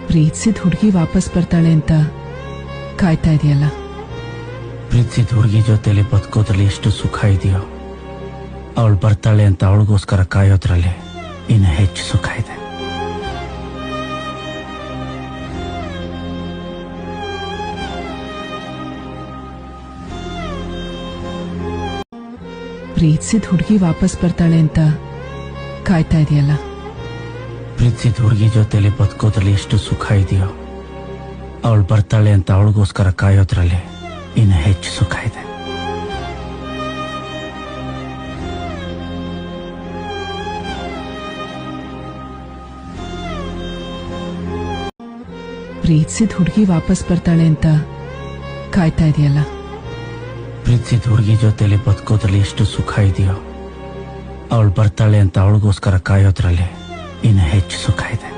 ಪ್ರೀತಿಸಿದ ಹುಡುಗಿ ವಾಪಸ್ ಬರ್ತಾಳೆ ಅಂತ ಕಾಯ್ತಾ ಇದೆಯಲ್ಲ. ಪ್ರೀತಿಸಿದ ಹುಡುಗಿ ಜೊತೆಲಿ ಬದುಕೋದ್ರಲ್ಲಿ ಎಷ್ಟು ಸುಖ ಇದೆಯೋ, ಅವಳು ಬರ್ತಾಳೆ ಅಂತ ಅವಳಿಗೋಸ್ಕರ ಕಾಯೋದ್ರಲ್ಲಿ ಇನ್ನು ಹೆಚ್ಚು ಸುಖ ಇದೆ. ಪ್ರೀತಿಸಿದ ಹುಡುಗಿ ವಾಪಸ್ ಬರ್ತಾಳೆ ಅಂತ ಕಾಯ್ತಾ ಇದೆಯಲ್ಲ. ಪ್ರೀತಿಸಿದ ಹುಡುಗಿ ಜೊತೆಲಿ ಬದುಕೋದ್ರಲ್ಲಿ ಎಷ್ಟು ಸುಖ ಇದೆಯೋ, ಅವಳು ಬರ್ತಾಳೆ ಅಂತ ಅವಳಿಗೋಸ್ಕರ ಕಾಯೋದ್ರಲ್ಲಿ ಇನ್ನು ಹೆಚ್ಚು ಸುಖ ಇದೆ. ಪ್ರೀತಿಸಿದ ಹುಡುಗಿ ವಾಪಸ್ ಬರ್ತಾಳೆ ಅಂತ ಕಾಯ್ತಾ ಇದೆಯಲ್ಲ. ಪ್ರೀತಿಸಿದ ಹುಡುಗಿ ಜೊತೆಲಿ ಬದುಕೋದ್ರಲ್ಲಿ ಎಷ್ಟು ಸುಖ ಇದೆಯೋ, ಅವಳು ಬರ್ತಾಳೆ ಅಂತ ಅವಳಿಗೋಸ್ಕರ ಕಾಯೋದ್ರಲ್ಲಿ ಇನ್ನು ಹೆಚ್ಚು ಸುಖ ಇದೆ.